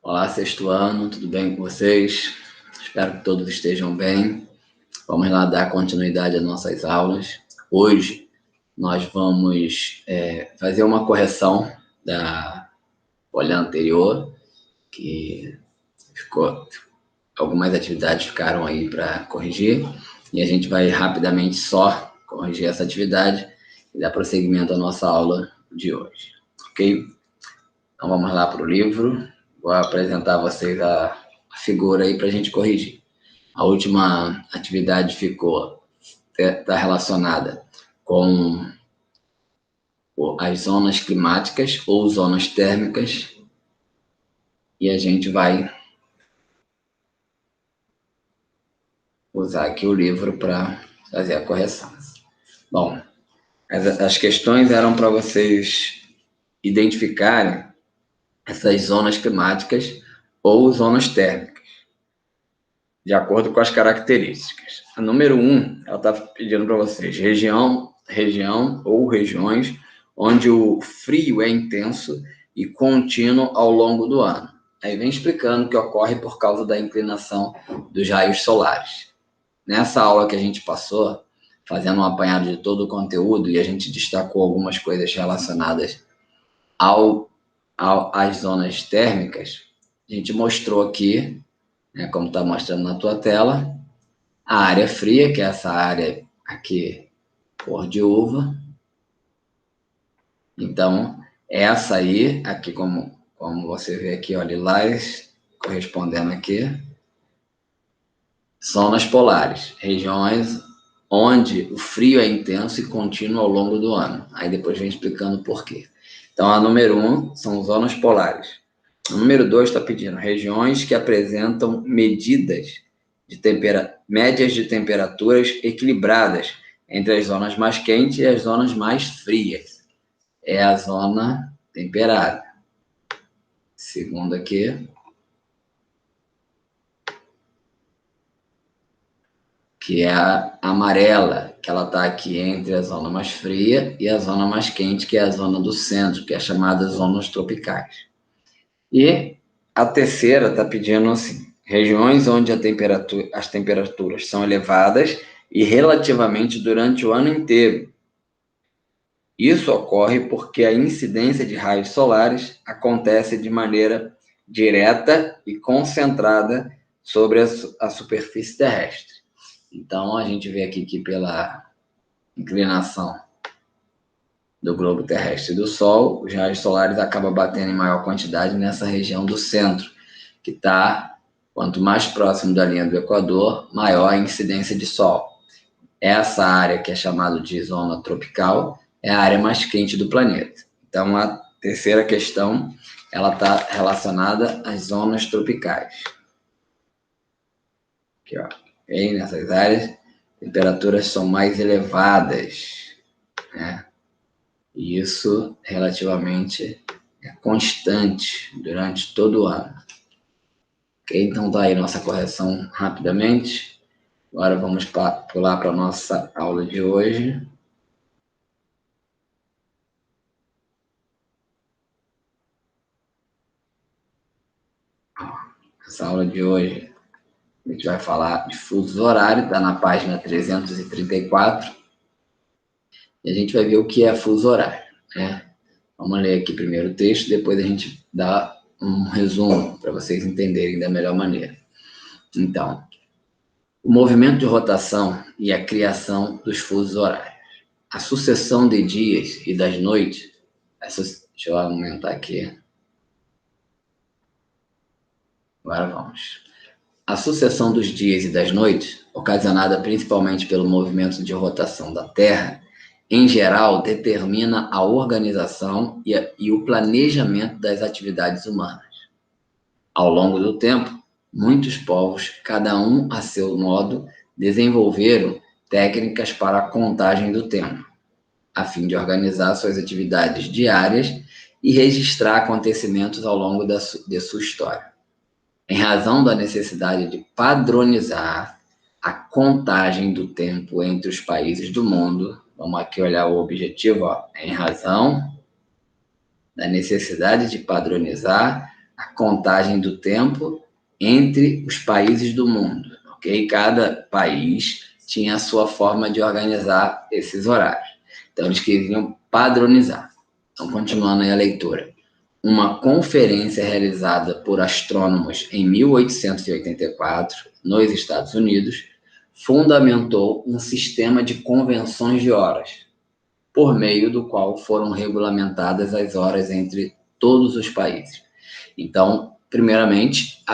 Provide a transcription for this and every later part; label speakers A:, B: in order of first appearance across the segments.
A: Olá, sexto ano, tudo bem com vocês? Espero que todos estejam bem. Vamos lá dar continuidade às nossas aulas. Hoje nós vamos fazer uma correção da folha anterior, que algumas atividades ficaram aí para corrigir, e a gente vai rapidamente só corrigir essa atividade e dar prosseguimento à nossa aula de hoje, ok? Então vamos lá para o livro. Vou apresentar a vocês a figura aí para a gente corrigir. A última atividade está relacionada com as zonas climáticas ou zonas térmicas, e a gente vai usar aqui o livro para fazer a correção. Bom, as questões eram para vocês identificarem essas zonas climáticas ou zonas térmicas, de acordo com as características. A número 1, ela está pedindo para vocês região ou regiões onde o frio é intenso e contínuo ao longo do ano. Aí vem explicando que ocorre por causa da inclinação dos raios solares. Nessa aula que a gente passou, fazendo um apanhado de todo o conteúdo, e a gente destacou algumas coisas relacionadas às zonas térmicas, a gente mostrou aqui, como está mostrando na tua tela, a área fria, que é essa área aqui, cor de uva. Então, essa aí, aqui como você vê aqui, ó, lilás, correspondendo aqui, zonas polares, regiões onde o frio é intenso e contínuo ao longo do ano. Aí depois vem explicando por quê. Então, a número 1 são zonas polares. O número 2 está pedindo regiões que apresentam médias de temperaturas equilibradas entre as zonas mais quentes e as zonas mais frias. É a zona temperada. Segundo aqui, que é a amarela, que ela está aqui entre a zona mais fria e a zona mais quente, que é a zona do centro, que é chamada zonas tropicais. E a terceira está pedindo assim, regiões onde as temperaturas são elevadas e relativamente durante o ano inteiro. Isso ocorre porque a incidência de raios solares acontece de maneira direta e concentrada sobre a superfície terrestre. Então, a gente vê aqui que pela inclinação do globo terrestre e do Sol, os raios solares acabam batendo em maior quantidade nessa região do centro, que está, quanto mais próximo da linha do Equador, maior a incidência de Sol. Essa área, que é chamada de zona tropical, é a área mais quente do planeta. Então, a terceira questão, ela está relacionada às zonas tropicais. Aqui, ó. E nessas áreas, temperaturas são mais elevadas, né? E isso relativamente é constante durante todo o ano. Ok? Então tá aí nossa correção rapidamente. Agora vamos pular para a nossa aula de hoje. Essa aula de hoje a gente vai falar de fuso horário, está na página 334. E a gente vai ver o que é fuso horário, né? Vamos ler aqui primeiro o texto, depois a gente dá um resumo para vocês entenderem da melhor maneira. Então, o movimento de rotação e a criação dos fusos horários. A sucessão de dias e das noites, deixa eu aumentar aqui. Agora vamos. A sucessão dos dias e das noites, ocasionada principalmente pelo movimento de rotação da Terra, em geral, determina a organização e o planejamento das atividades humanas. Ao longo do tempo, muitos povos, cada um a seu modo, desenvolveram técnicas para a contagem do tempo, a fim de organizar suas atividades diárias e registrar acontecimentos ao longo de sua história. Em razão da necessidade de padronizar a contagem do tempo entre os países do mundo, vamos aqui olhar o objetivo, ó, em razão da necessidade de padronizar a contagem do tempo entre os países do mundo, ok? Cada país tinha a sua forma de organizar esses horários. Então, eles queriam padronizar. Então, continuando aí a leitura. Uma conferência realizada por astrônomos em 1884, nos Estados Unidos, fundamentou um sistema de convenções de horas, por meio do qual foram regulamentadas as horas entre todos os países. Então, primeiramente,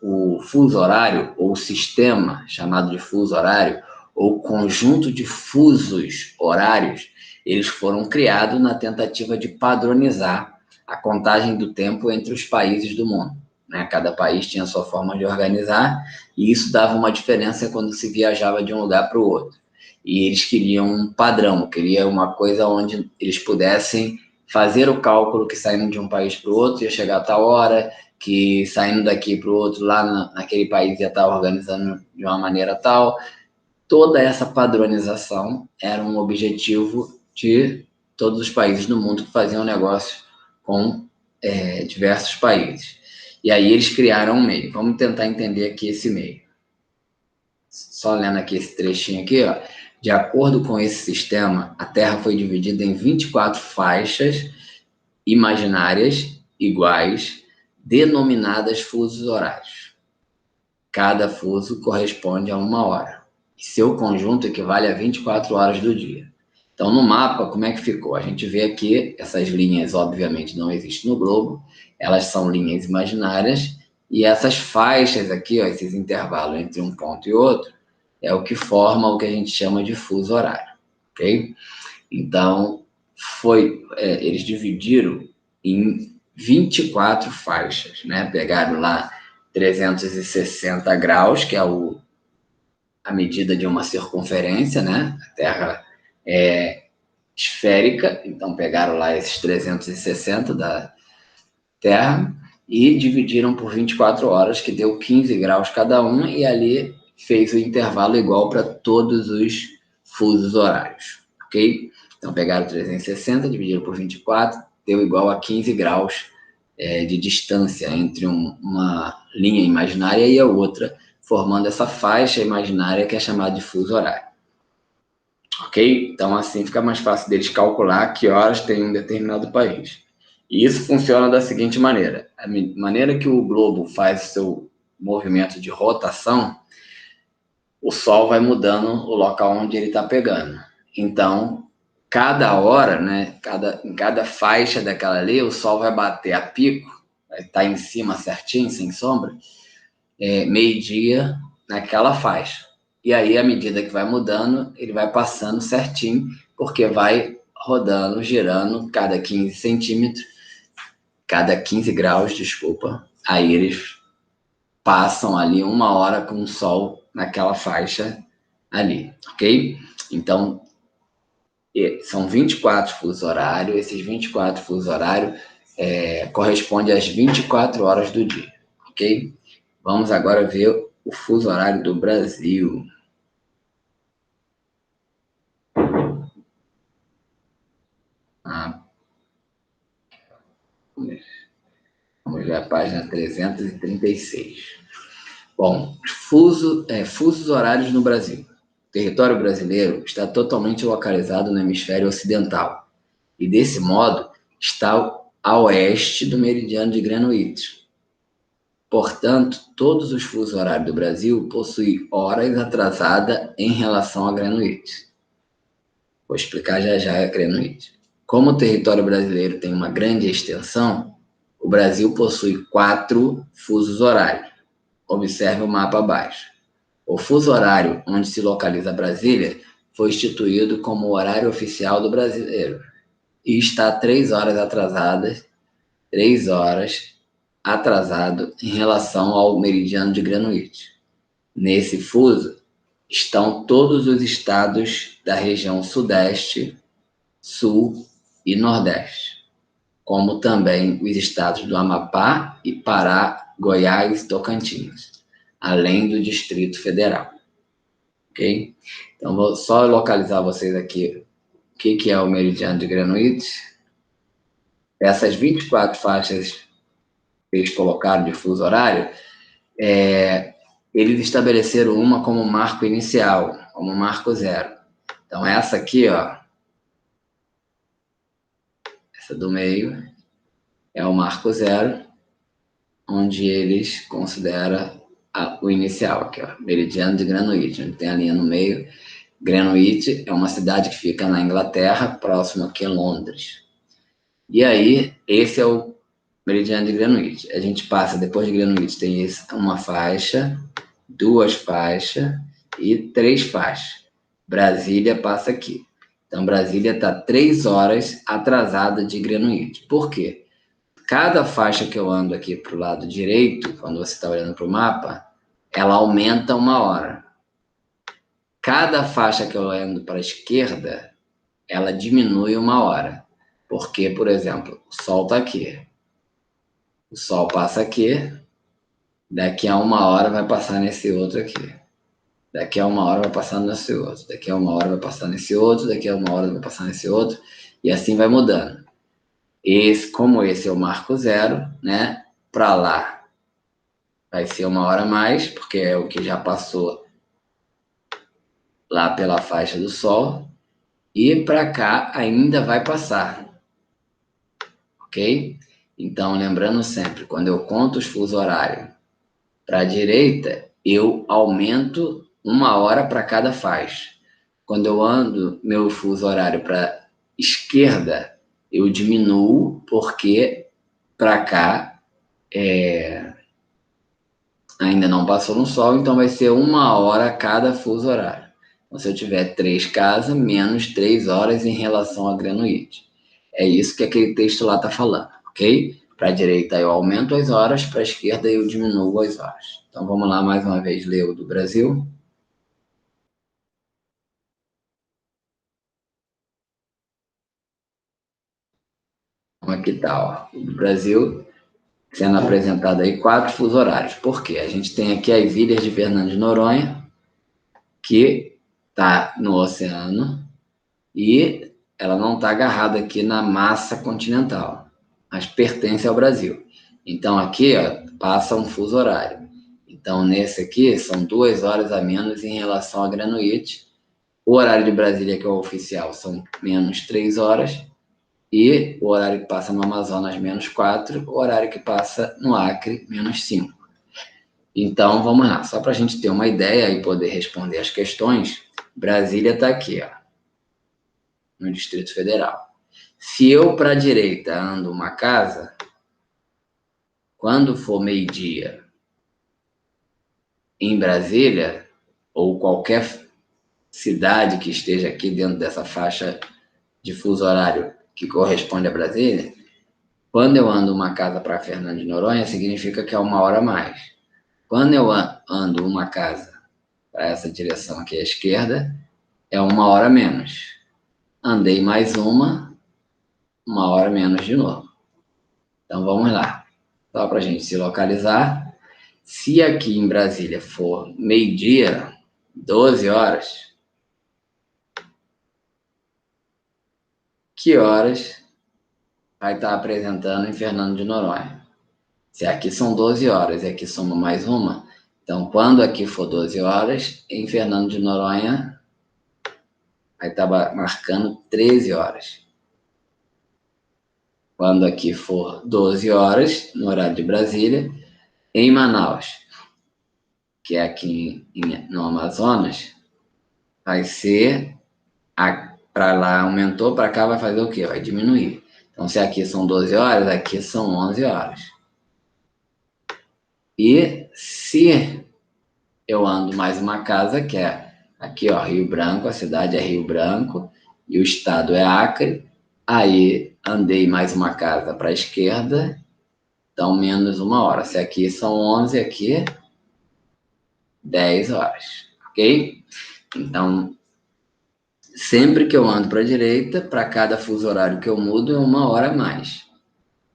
A: o fuso horário, ou sistema chamado de fuso horário, ou conjunto de fusos horários, eles foram criados na tentativa de padronizar a contagem do tempo entre os países do mundo. Né? Cada país tinha a sua forma de organizar, e isso dava uma diferença quando se viajava de um lugar para o outro. E eles queriam um padrão, queriam uma coisa onde eles pudessem fazer o cálculo que saindo de um país para o outro ia chegar a tal hora, que saindo daqui para o outro, lá naquele país ia estar organizando de uma maneira tal. Toda essa padronização era um objetivo de todos os países do mundo que faziam negócio com diversos países. E aí eles criaram um meio. Vamos tentar entender aqui esse meio. Só lendo aqui esse trechinho aqui, ó. De acordo com esse sistema, a Terra foi dividida em 24 faixas imaginárias iguais, denominadas fusos horários. Cada fuso corresponde a 1 hora. E seu conjunto equivale a 24 horas do dia. Então, no mapa, como é que ficou? A gente vê aqui, essas linhas, obviamente, não existem no globo, elas são linhas imaginárias, e essas faixas aqui, ó, esses intervalos entre um ponto e outro, é o que forma o que a gente chama de fuso horário, ok? Então, eles dividiram em 24 faixas, né? Pegaram lá 360 graus, que é a medida de uma circunferência, né? A Terra é esférica, então pegaram lá esses 360 da Terra e dividiram por 24 horas, que deu 15 graus cada um, e ali fez o intervalo igual para todos os fusos horários, ok? Então pegaram 360, dividiram por 24, deu igual a 15 graus de distância entre uma linha imaginária e a outra, formando essa faixa imaginária que é chamada de fuso horário. Ok? Então, assim fica mais fácil deles calcular que horas tem um determinado país. E isso funciona da seguinte maneira. A maneira que o globo faz o seu movimento de rotação, o Sol vai mudando o local onde ele está pegando. Então, cada hora, né, em cada faixa daquela ali, o Sol vai bater a pico, vai estar em cima certinho, sem sombra, meio-dia naquela faixa. E aí, à medida que vai mudando, ele vai passando certinho, porque vai rodando, girando cada 15 centímetros, cada 15 graus, desculpa. Aí eles passam ali 1 hora com o Sol naquela faixa ali, ok? Então, são 24 fusos horários, esses 24 fusos horários correspondem às 24 horas do dia, ok? Vamos agora ver o fuso horário do Brasil. Vamos ver a página 336. Bom, fusos horários no Brasil. O território brasileiro está totalmente localizado no hemisfério ocidental e, desse modo, está a oeste do meridiano de Greenwich. Portanto, todos os fusos horários do Brasil possuem horas atrasadas em relação a Greenwich. Vou explicar já já a Greenwich. Como o território brasileiro tem uma grande extensão, o Brasil possui 4 fusos horários. Observe o mapa abaixo. O fuso horário onde se localiza Brasília foi instituído como o horário oficial do brasileiro e está 3 horas atrasado em relação ao meridiano de Greenwich. Nesse fuso estão todos os estados da região Sudeste, Sul e Nordeste, como também os estados do Amapá e Pará, Goiás e Tocantins, além do Distrito Federal. Ok? Então, vou só localizar vocês aqui o que é o meridiano de Greenwich. Essas 24 faixas eles colocaram de fuso horário, eles estabeleceram uma como marco inicial, como marco zero. Então, essa aqui, ó, essa do meio, é o marco zero, onde eles consideram o inicial, aqui, ó, meridiano de Greenwich, onde tem a linha no meio. Greenwich é uma cidade que fica na Inglaterra, próximo aqui a Londres. E aí, esse é o meridiano de Greenwich. A gente passa, depois de Greenwich, tem uma faixa, 2 faixas e 3 faixas. Brasília passa aqui. Então, Brasília está 3 horas atrasada de Greenwich. Por quê? Cada faixa que eu ando aqui para o lado direito, quando você está olhando para o mapa, ela aumenta 1 hora. Cada faixa que eu ando para a esquerda, ela diminui 1 hora. Porque, por exemplo, o Sol está aqui. O Sol passa aqui, daqui a 1 hora vai passar nesse outro aqui. Daqui a 1 hora vai passar nesse outro. Daqui a 1 hora vai passar nesse outro. Daqui a 1 hora vai passar nesse outro. E assim vai mudando. Como esse é o marco zero, né? Para lá vai ser 1 hora a mais, porque é o que já passou lá pela faixa do Sol. E para cá ainda vai passar. Ok? Então, lembrando sempre, quando eu conto os fusos horários para a direita, eu aumento 1 hora para cada faixa. Quando eu ando meu fuso horário para esquerda, eu diminuo, porque para cá ainda não passou no Sol, então vai ser 1 hora cada fuso horário. Então, se eu tiver 3 casas, menos 3 horas em relação a Greenwich. É isso que aquele texto lá está falando, ok? Para a direita eu aumento as horas, para a esquerda eu diminuo as horas. Então vamos lá mais uma vez ler o do Brasil. Então aqui está, o do Brasil sendo apresentado aí 4 fusos horários. Por quê? A gente tem aqui as ilhas de Fernando de Noronha, que está no oceano, e ela não está agarrada aqui na massa continental, mas pertence ao Brasil. Então aqui, ó, passa um fuso horário. Então nesse aqui são 2 horas a menos em relação a Greenwich. O horário de Brasília, que é o oficial, são menos 3 horas. E o horário que passa no Amazonas, menos 4. O horário que passa no Acre, menos 5. Então vamos lá, só para a gente ter uma ideia e poder responder as questões. Brasília está aqui, ó, no Distrito Federal. Se eu para a direita ando uma casa, quando for meio-dia em Brasília, ou qualquer cidade que esteja aqui dentro dessa faixa de fuso horário que corresponde a Brasília, quando eu ando uma casa para Fernando de Noronha, significa que é 1 hora a mais. Quando eu ando uma casa para essa direção aqui à esquerda, é 1 hora a menos. Andei mais 1 hora menos de novo. Então vamos lá. Só para a gente se localizar. Se aqui em Brasília for meio-dia, 12 horas, que horas vai estar apresentando em Fernando de Noronha? Se aqui são 12 horas e aqui soma mais 1, então quando aqui for 12 horas, em Fernando de Noronha vai estar marcando 13 horas. Quando aqui for 12 horas, no horário de Brasília, em Manaus, que é aqui no Amazonas, vai ser, para lá aumentou, para cá vai fazer o quê? Vai diminuir. Então, se aqui são 12 horas, aqui são 11 horas. E se eu ando mais uma casa, que é aqui, ó, Rio Branco, a cidade é Rio Branco, e o estado é Acre, aí andei mais uma casa para a esquerda, então menos 1 hora. Se aqui são 11, aqui 10 horas, ok? Então, sempre que eu ando para a direita, para cada fuso horário que eu mudo, é 1 hora a mais.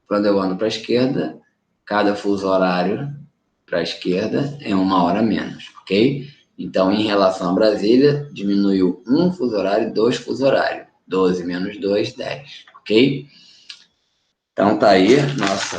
A: Quando eu ando para a esquerda, cada fuso horário para a esquerda é 1 hora a menos, ok? Então, em relação a Brasília, diminuiu 1 fuso horário, 2 fuso horário. 12 menos 2, 10, ok? Então, tá aí nossa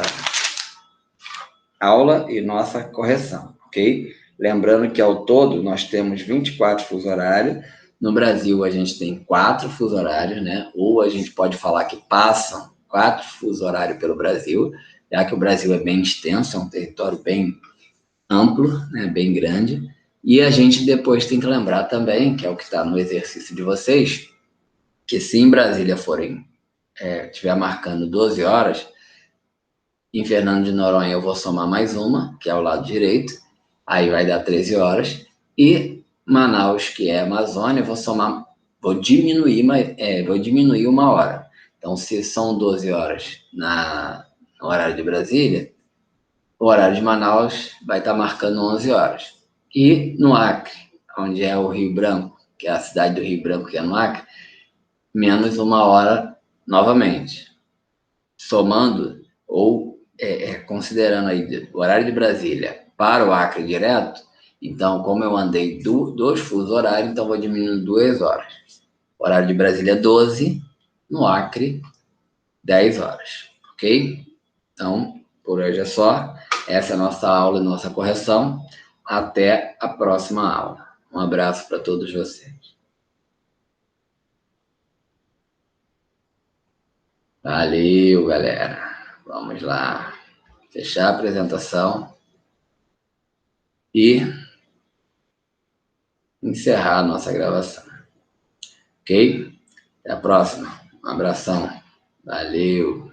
A: aula e nossa correção, ok? Lembrando que ao todo nós temos 24 fuso horários. No Brasil a gente tem 4 fuso horários, né? Ou a gente pode falar que passam 4 fuso horários pelo Brasil, já que o Brasil é bem extenso, é um território bem amplo, né? Bem grande. E a gente depois tem que lembrar também, que é o que está no exercício de vocês, que se em Brasília estiver marcando 12 horas, em Fernando de Noronha eu vou somar mais uma, que é o lado direito, aí vai dar 13 horas. E Manaus, que é Amazônia, vou diminuir 1 hora. Então, se são 12 horas no horário de Brasília, o horário de Manaus vai estar marcando 11 horas. E no Acre, onde é o Rio Branco, que é a cidade do Rio Branco, que é no Acre, menos 1 hora novamente. Somando ou considerando aí o horário de Brasília para o Acre direto, então, como eu andei 2 fusos horários, então vou diminuindo 2 horas. O horário de Brasília é 12, no Acre, 10 horas, ok? Então, por hoje é só. Essa é a nossa aula e nossa correção. Até a próxima aula. Um abraço para todos vocês. Valeu, galera. Vamos lá. Fechar a apresentação e encerrar a nossa gravação. Ok? Até a próxima. Um abração. Valeu.